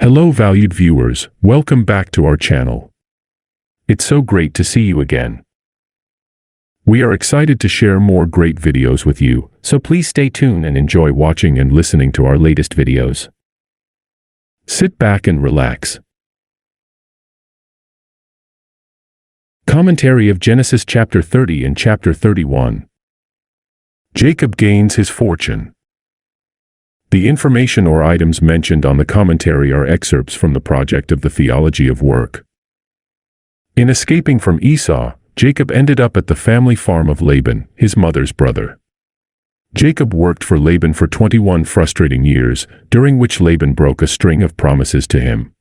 Hello valued viewers, welcome back to our channel. It's so great to see you again. We are excited to share more great videos with you, so please stay tuned and enjoy watching and listening to our latest videos. Sit back and relax. Commentary of Genesis chapter 30 and chapter 31. Jacob gains his fortune. The information or items mentioned on the commentary are excerpts from the project of the Theology of Work. In escaping from Esau, Jacob ended up at the family farm of Laban, his mother's brother. Jacob worked for Laban for 21 frustrating years, during which Laban broke a string of promises to him.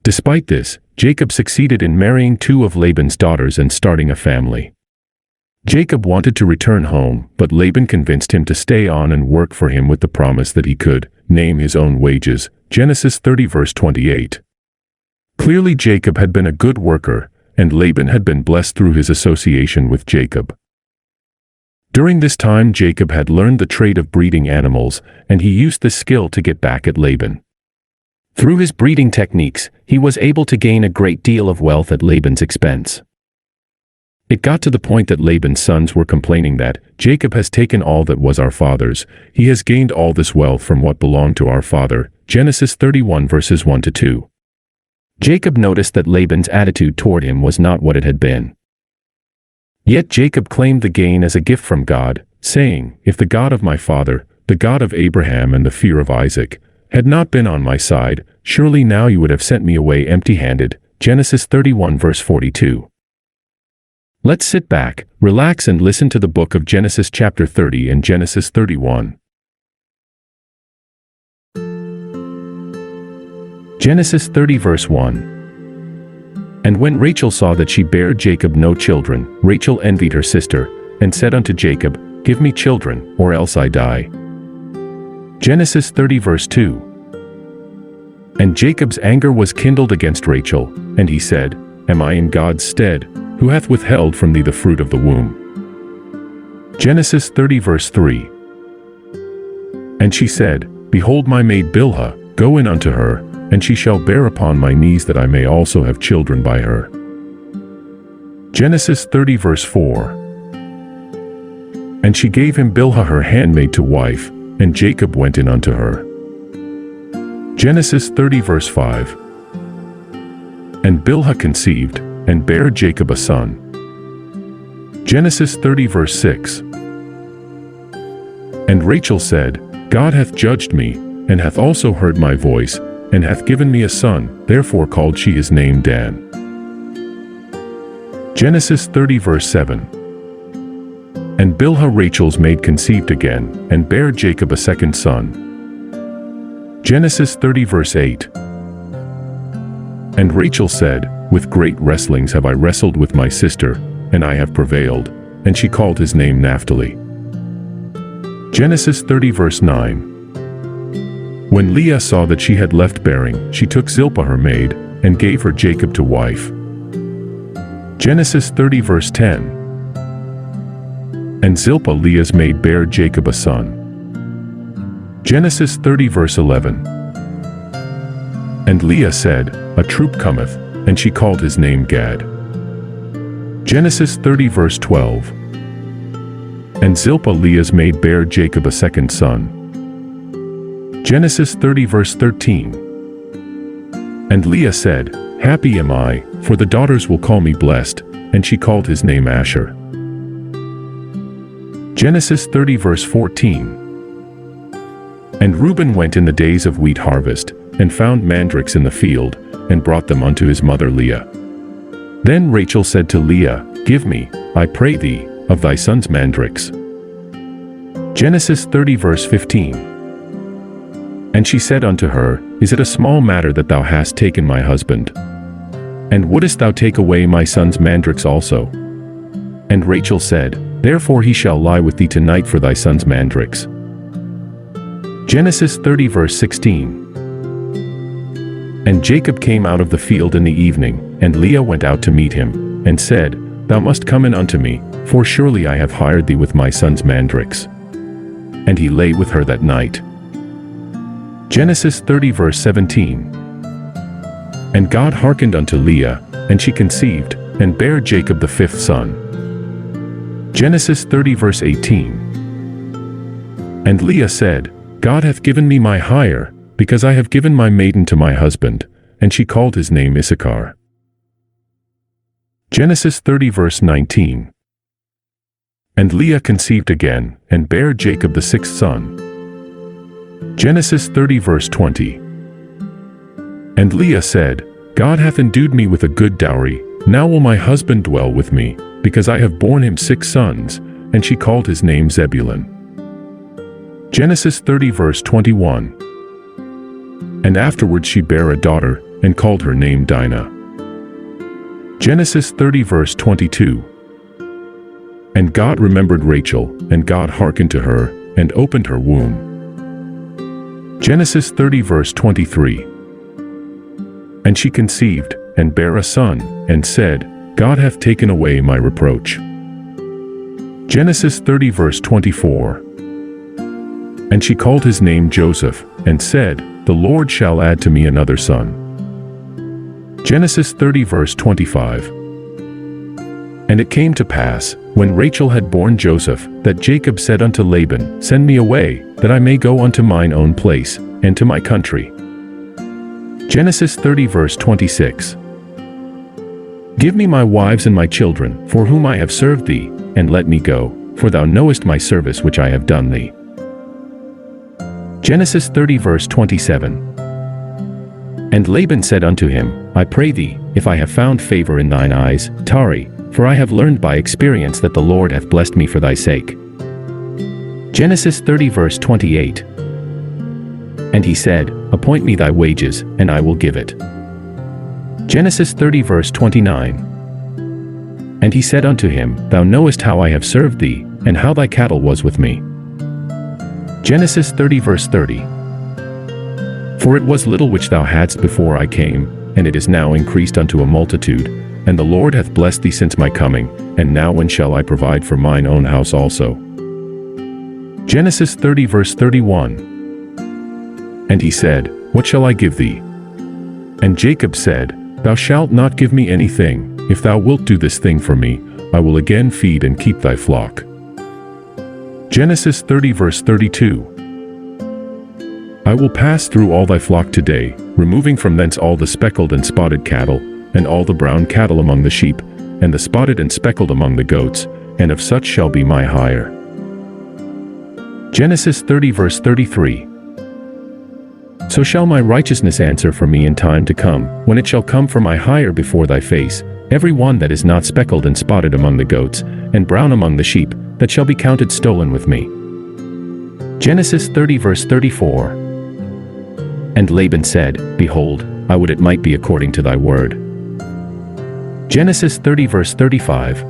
Despite this, Jacob succeeded in marrying 2 of Laban's daughters and starting a family. Jacob wanted to return home, but Laban convinced him to stay on and work for him with the promise that he could name his own wages. Genesis 30 verse 28. Clearly Jacob had been a good worker, and Laban had been blessed through his association with Jacob. During this time Jacob had learned the trade of breeding animals, and he used this skill to get back at Laban. Through his breeding techniques, he was able to gain a great deal of wealth at Laban's expense. It got to the point that Laban's sons were complaining that, "Jacob has taken all that was our father's, he has gained all this wealth from what belonged to our father." Genesis 31 verses 1 to 2. Jacob noticed that Laban's attitude toward him was not what it had been. Yet Jacob claimed the gain as a gift from God, saying, "If the God of my father, the God of Abraham and the fear of Isaac, had not been on my side, surely now you would have sent me away empty-handed." Genesis 31 verse 42. Let's sit back, relax and listen to the book of Genesis chapter 30 and Genesis 31. Genesis 30 verse 1. And when Rachel saw that she bare Jacob no children, Rachel envied her sister, and said unto Jacob, "Give me children, or else I die." Genesis 30 verse 2. And Jacob's anger was kindled against Rachel, and he said, "Am I in God's stead, who hath withheld from thee the fruit of the womb?" Genesis 30 verse 3. And she said, "Behold my maid Bilhah, go in unto her, and she shall bear upon my knees that I may also have children by her." Genesis 30 verse 4. And she gave him Bilhah her handmaid to wife, and Jacob went in unto her. Genesis 30 verse 5. And Bilhah conceived, and bare Jacob a son. Genesis 30 verse 6. And Rachel said, "God hath judged me, and hath also heard my voice, and hath given me a son, therefore called she his name Dan." Genesis 30 verse 7. And Bilhah Rachel's maid conceived again, and bare Jacob a second son. Genesis 30 verse 8. And Rachel said, "With great wrestlings have I wrestled with my sister, and I have prevailed," and she called his name Naphtali. Genesis 30 verse 9. When Leah saw that she had left bearing, she took Zilpah her maid, and gave her Jacob to wife. Genesis 30 verse 10. And Zilpah Leah's maid bare Jacob a son. Genesis 30 verse 11. And Leah said, "A troop cometh," and she called his name Gad. Genesis 30 verse 12. And Zilpah Leah's maid bare Jacob a second son. Genesis 30 verse 13. And Leah said, "Happy am I, for the daughters will call me blessed," and she called his name Asher. Genesis 30 verse 14. And Reuben went in the days of wheat harvest, and found mandrakes in the field, and brought them unto his mother Leah. Then Rachel said to Leah, "Give me, I pray thee, of thy son's mandrakes." Genesis 30 verse 15. And she said unto her, "Is it a small matter that thou hast taken my husband? And wouldest thou take away my son's mandrakes also?" And Rachel said, "Therefore he shall lie with thee tonight for thy son's mandrakes." Genesis 30 verse 16. And Jacob came out of the field in the evening, and Leah went out to meet him, and said, "Thou must come in unto me, for surely I have hired thee with my son's mandrakes." And he lay with her that night. Genesis 30 verse 17. And God hearkened unto Leah, and she conceived, and bare Jacob the fifth son. Genesis 30 verse 18. And Leah said, God hath given me my hire, because I have given my maiden to my husband, and she called his name Issachar. Genesis 30 verse 19. And Leah conceived again, and bare Jacob the sixth son. Genesis 30 verse 20. And Leah said, God hath endued me with a good dowry, now will my husband dwell with me, because I have borne him 6 sons, and she called his name Zebulun. Genesis 30 verse 21. And afterward she bare a daughter, and called her name Dinah. Genesis 30 verse 22. And God remembered Rachel, and God hearkened to her, and opened her womb. Genesis 30 verse 23. And she conceived, and bare a son, and said, God hath taken away my reproach. Genesis 30 verse 24. And she called his name Joseph, and said, The Lord shall add to me another son. Genesis 30 verse 25. And it came to pass, when Rachel had borne Joseph, that Jacob said unto Laban, Send me away, that I may go unto mine own place, and to my country. Genesis 30 verse 26. Give me my wives and my children, for whom I have served thee, and let me go, for thou knowest my service which I have done thee. Genesis 30 verse 27. And Laban said unto him, I pray thee, if I have found favor in thine eyes, tarry, for I have learned by experience that the Lord hath blessed me for thy sake. Genesis 30 verse 28. And he said, Appoint me thy wages, and I will give it. Genesis 30 verse 29. And he said unto him, Thou knowest how I have served thee, and how thy cattle was with me. Genesis 30 verse 30. For it was little which thou hadst before I came, and it is now increased unto a multitude, and the Lord hath blessed thee since my coming, and now when shall I provide for mine own house also? Genesis 30 verse 31. And he said, What shall I give thee? And Jacob said, Thou shalt not give me anything. If thou wilt do this thing for me, I will again feed and keep thy flock. Genesis 30 verse 32. I will pass through all thy flock today, removing from thence all the speckled and spotted cattle, and all the brown cattle among the sheep, and the spotted and speckled among the goats, and of such shall be my hire. Genesis 30 verse 33. So shall my righteousness answer for me in time to come, when it shall come for my hire before thy face, every one that is not speckled and spotted among the goats, and brown among the sheep, that shall be counted stolen with me. Genesis 30 verse 34. And Laban said, Behold, I would it might be according to thy word. Genesis 30 verse 35.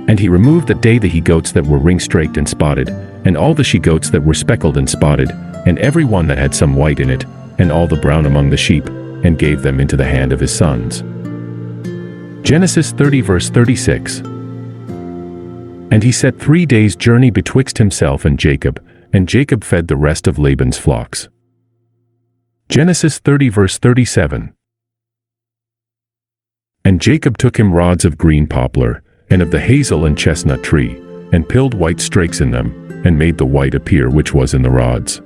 And he removed that day the he-goats that were ring-straked and spotted, and all the she-goats that were speckled and spotted, and every one that had some white in it, and all the brown among the sheep, and gave them into the hand of his sons. Genesis 30 verse 36. And he set 3 days' journey betwixt himself and Jacob fed the rest of Laban's flocks. Genesis 30 verse 37. And Jacob took him rods of green poplar, and of the hazel and chestnut tree, and pilled white strakes in them, and made the white appear which was in the rods.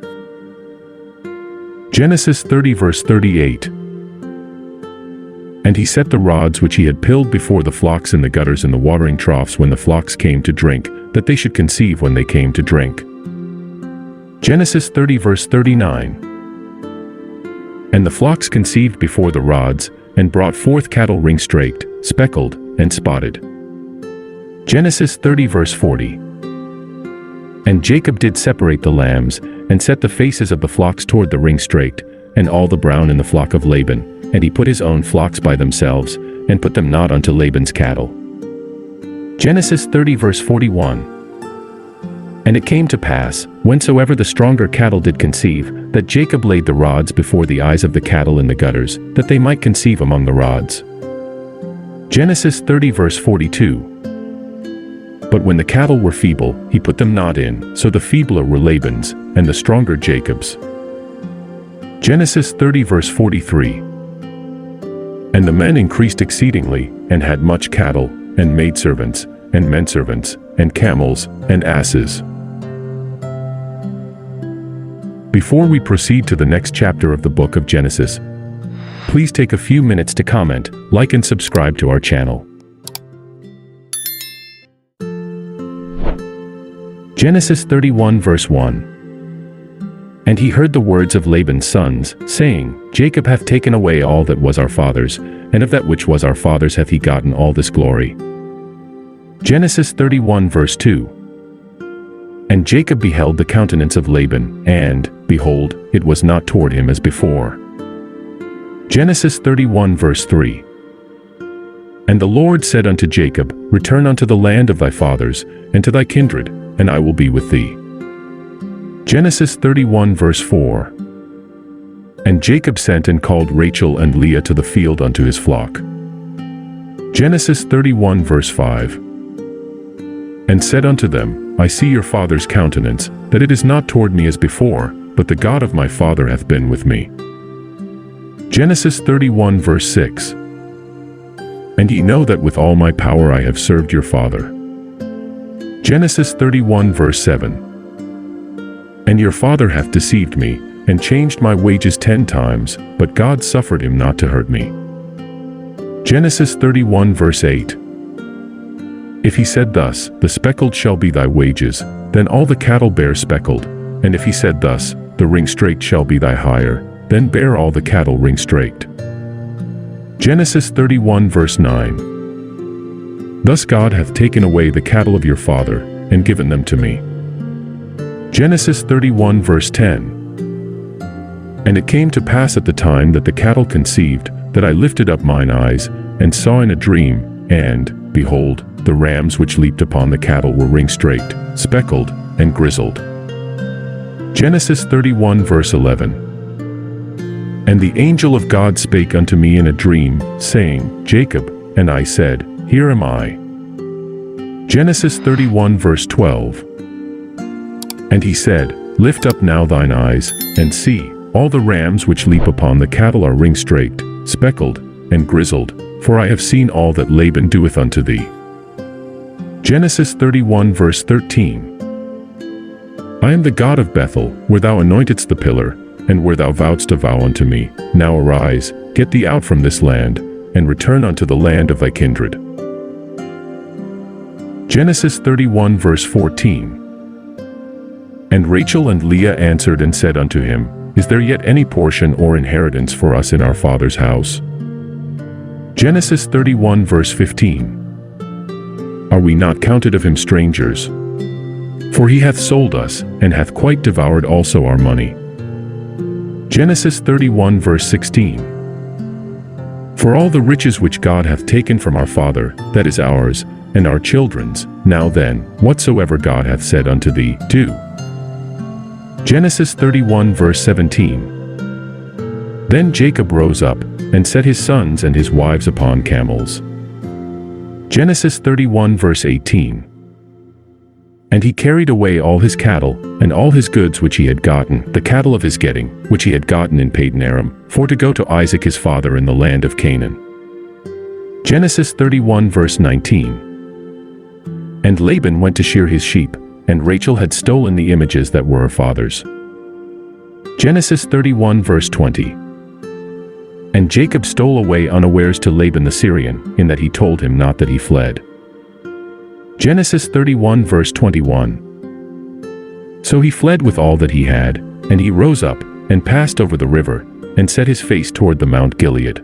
Genesis 30 verse 38. And he set the rods which he had pilled before the flocks in the gutters in the watering troughs when the flocks came to drink, that they should conceive when they came to drink. Genesis 30 verse 39. And the flocks conceived before the rods, and brought forth cattle ring-straked, speckled, and spotted. Genesis 30 verse 40. And Jacob did separate the lambs, and set the faces of the flocks toward the ring-straked, and all the brown in the flock of Laban, and he put his own flocks by themselves, and put them not unto Laban's cattle. Genesis 30 verse 41. And it came to pass, whensoever the stronger cattle did conceive, that Jacob laid the rods before the eyes of the cattle in the gutters, that they might conceive among the rods. Genesis 30 verse 42. But when the cattle were feeble, he put them not in, so the feebler were Laban's, and the stronger Jacob's. Genesis 30 verse 43. And the men increased exceedingly, and had much cattle, and maidservants, and menservants, and camels, and asses. Before we proceed to the next chapter of the book of Genesis, please take a few minutes to comment, like and subscribe to our channel. Genesis 31 verse 1. And he heard the words of Laban's sons, saying, Jacob hath taken away all that was our father's, and of that which was our father's hath he gotten all this glory. Genesis 31 verse 2. And Jacob beheld the countenance of Laban, and, behold, it was not toward him as before. Genesis 31 verse 3. And the Lord said unto Jacob, Return unto the land of thy fathers, and to thy kindred, and I will be with thee. Genesis 31 verse 4. And Jacob sent and called Rachel and Leah to the field unto his flock. Genesis 31 verse 5. And said unto them, I see your father's countenance, that it is not toward me as before, but the God of my father hath been with me. Genesis 31 verse 6. And ye know that with all my power I have served your father. Genesis 31 verse 7. And your father hath deceived me, and changed my wages 10 times, but God suffered him not to hurt me. Genesis 31 verse 8. If he said thus, The speckled shall be thy wages, then all the cattle bear speckled, and if he said thus, The ring-straked shall be thy hire, then bear all the cattle ring-straked. Genesis 31 verse 9. Thus God hath taken away the cattle of your father, and given them to me. Genesis 31 verse 10. And it came to pass at the time that the cattle conceived, that I lifted up mine eyes, and saw in a dream, and, behold, the rams which leaped upon the cattle were ring-straked, speckled, and grizzled. Genesis 31 verse 11. And the angel of God spake unto me in a dream, saying, Jacob, and I said, Here am I. Genesis 31 verse 12. And he said, Lift up now thine eyes, and see, all the rams which leap upon the cattle are ring-straked, speckled, and grizzled, for I have seen all that Laban doeth unto thee. Genesis 31 verse 13. I am the God of Bethel, where thou anointedst the pillar, and where thou vowedst a vow unto me. Now arise, get thee out from this land, and return unto the land of thy kindred. Genesis 31 verse 14. And Rachel and Leah answered and said unto him, Is there yet any portion or inheritance for us in our father's house? Genesis 31 verse 15. Are we not counted of him strangers? For he hath sold us, and hath quite devoured also our money. Genesis 31 verse 16. For all the riches which God hath taken from our father, that is ours, and our children's, now then, whatsoever God hath said unto thee, do. Genesis 31 verse 17. Then Jacob rose up, and set his sons and his wives upon camels. Genesis 31 verse 18. And he carried away all his cattle, and all his goods which he had gotten, the cattle of his getting, which he had gotten in Padan Aram, for to go to Isaac his father in the land of Canaan. Genesis 31 verse 19. And Laban went to shear his sheep, and Rachel had stolen the images that were her father's. Genesis 31 verse 20. And Jacob stole away unawares to Laban the Syrian, in that he told him not that he fled. Genesis 31 verse 21. So he fled with all that he had, and he rose up, and passed over the river, and set his face toward the Mount Gilead.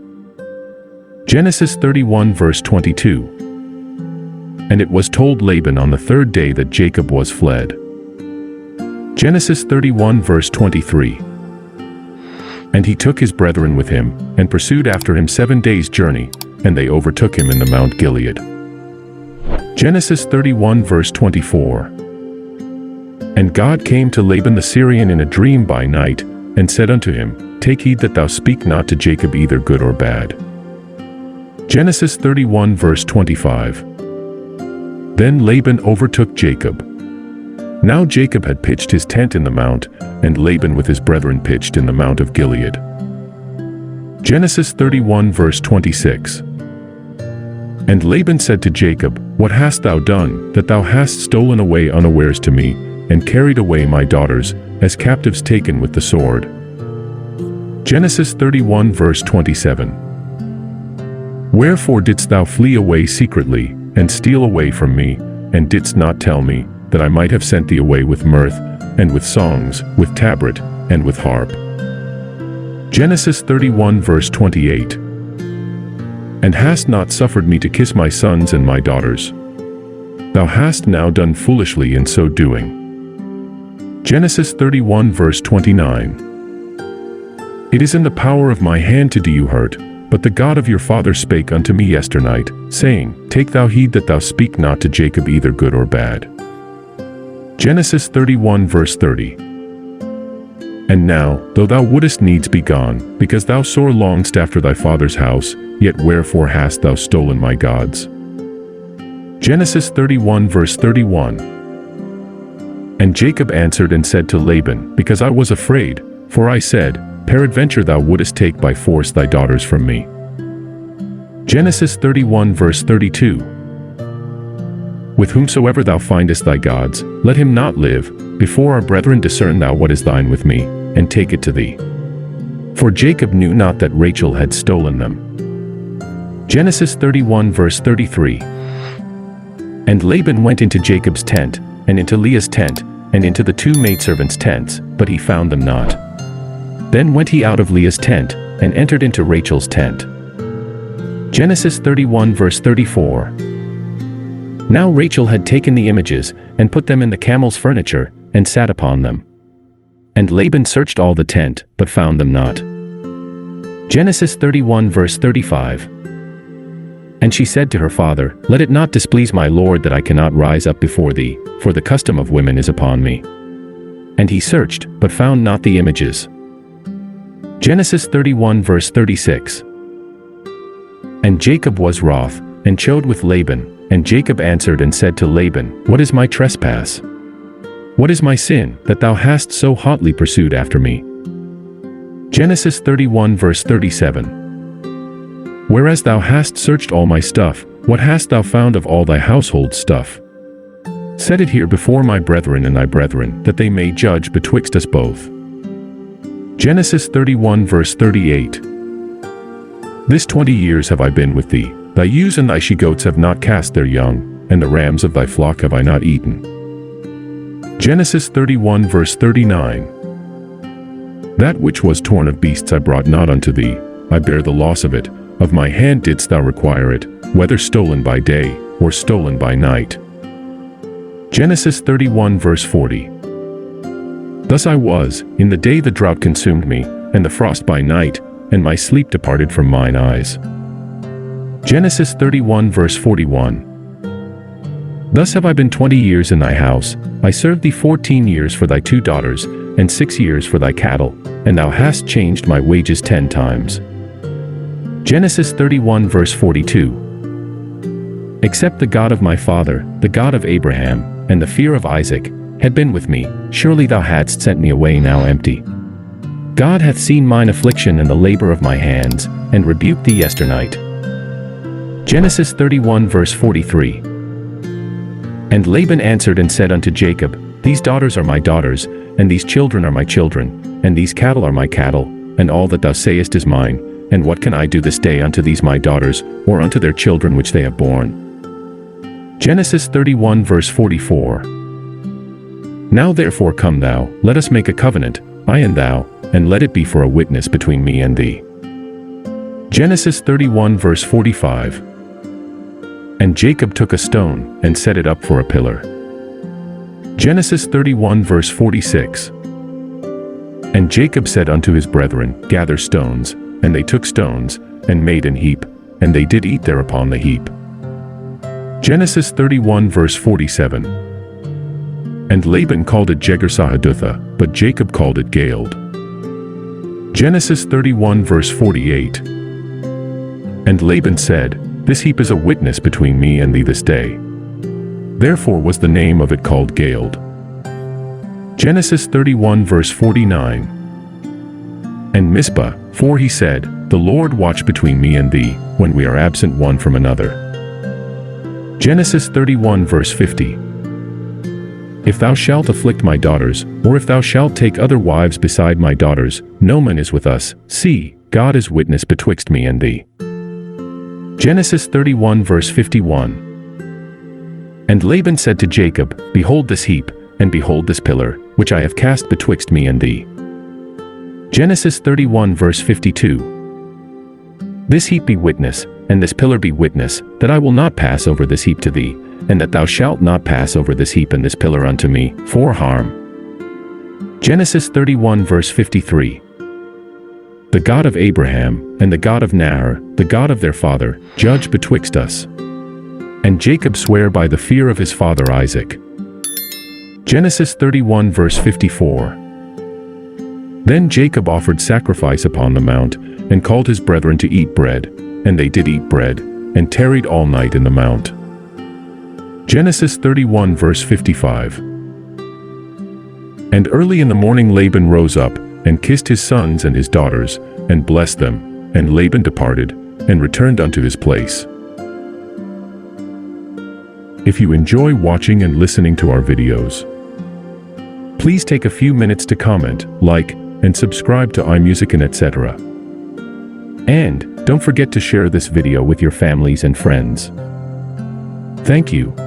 Genesis 31 verse 22. And it was told Laban on the third day that Jacob was fled. Genesis 31 verse 23. And he took his brethren with him, and pursued after him 7 days' journey, and they overtook him in the Mount Gilead. Genesis 31 verse 24. And God came to Laban the Syrian in a dream by night, and said unto him, Take heed that thou speak not to Jacob either good or bad. Genesis 31 verse 25. Then Laban overtook Jacob. Now Jacob had pitched his tent in the mount, and Laban with his brethren pitched in the mount of Gilead. Genesis 31 verse 26. And Laban said to Jacob, What hast thou done, that thou hast stolen away unawares to me, and carried away my daughters, as captives taken with the sword? Genesis 31 verse 27. Wherefore didst thou flee away secretly, and steal away from me, and didst not tell me, that I might have sent thee away with mirth, and with songs, with tabret, and with harp? Genesis 31 verse 28. And hast not suffered me to kiss my sons and my daughters. Thou hast now done foolishly in so doing. Genesis 31 verse 29. It is in the power of my hand to do you hurt, but the God of your father spake unto me yesternight, saying, Take thou heed that thou speak not to Jacob either good or bad. Genesis 31 verse 30. And now, though thou wouldest needs be gone, because thou sore longedst after thy father's house, yet wherefore hast thou stolen my gods? Genesis 31 verse 31. And Jacob answered and said to Laban, Because I was afraid, for I said, Peradventure thou wouldest take by force thy daughters from me. Genesis 31 verse 32. With whomsoever thou findest thy gods, let him not live. Before our brethren discern thou what is thine with me, and take it to thee. For Jacob knew not that Rachel had stolen them. Genesis 31 verse 33. And Laban went into Jacob's tent, and into Leah's tent, and into the two maidservants' tents, but he found them not. Then went he out of Leah's tent, and entered into Rachel's tent. Genesis 31 verse 34. Now Rachel had taken the images, and put them in the camel's furniture, and sat upon them. And Laban searched all the tent, but found them not. Genesis 31 verse 35. And she said to her father, Let it not displease my lord that I cannot rise up before thee, for the custom of women is upon me. And he searched, but found not the images. Genesis 31 verse 36. And Jacob was wroth, and chode with Laban, and Jacob answered and said to Laban, What is my trespass? What is my sin, that thou hast so hotly pursued after me? Genesis 31 verse 37. Whereas thou hast searched all my stuff, what hast thou found of all thy household stuff? Set it here before my brethren and thy brethren, that they may judge betwixt us both. Genesis 31 verse 38. This 20 years have I been with thee, thy ewes and thy she-goats have not cast their young, and the rams of thy flock have I not eaten. Genesis 31 verse 39. That which was torn of beasts I brought not unto thee, I bear the loss of it, of my hand didst thou require it, whether stolen by day, or stolen by night. Genesis 31 verse 40. Thus I was, in the day the drought consumed me, and the frost by night, and my sleep departed from mine eyes. Genesis 31 verse 41. Thus have I been 20 years in thy house, I served thee 14 years for thy 2 daughters, and 6 years for thy cattle, and thou hast changed my wages 10 times. Genesis 31 verse 42. Except the God of my father, the God of Abraham, and the fear of Isaac, had been with me, surely thou hadst sent me away now empty. God hath seen mine affliction and the labor of my hands, and rebuked thee yesternight. Genesis 31 verse 43. And Laban answered and said unto Jacob, These daughters are my daughters, and these children are my children, and these cattle are my cattle, and all that thou sayest is mine, and what can I do this day unto these my daughters, or unto their children which they have borne? Genesis 31 verse 44. Now therefore come thou, let us make a covenant, I and thou, and let it be for a witness between me and thee. Genesis 31 verse 45. And Jacob took a stone, and set it up for a pillar. Genesis 31 verse 46. And Jacob said unto his brethren, Gather stones, and they took stones, and made an heap, and they did eat thereupon the heap. Genesis 31 verse 47. And Laban called it Jegar-sahadutha, but Jacob called it Galeed. Genesis 31 verse 48. And Laban said, This heap is a witness between me and thee this day. Therefore was the name of it called Galeed. Genesis 31 verse 49. And Mizpah, for he said, The Lord watch between me and thee, when we are absent one from another. Genesis 31 verse 50. If thou shalt afflict my daughters, or if thou shalt take other wives beside my daughters, no man is with us, see, God is witness betwixt me and thee. Genesis 31 verse 51. And Laban said to Jacob, Behold this heap, and behold this pillar, which I have cast betwixt me and thee. Genesis 31 verse 52. This heap be witness, and this pillar be witness, that I will not pass over this heap to thee, and that thou shalt not pass over this heap and this pillar unto me, for harm. Genesis 31 verse 53. The God of Abraham, and the God of Nahor, the God of their father, judge betwixt us. And Jacob sware by the fear of his father Isaac. Genesis 31 verse 54. Then Jacob offered sacrifice upon the mount, and called his brethren to eat bread, and they did eat bread, and tarried all night in the mount. Genesis 31 verse 55. And early in the morning Laban rose up, and kissed his sons and his daughters, and blessed them, and Laban departed, and returned unto his place. If you enjoy watching and listening to our videos, please take a few minutes to comment, like, and subscribe to iMUSICWKN-ETC. And don't forget to share this video with your families and friends. Thank you.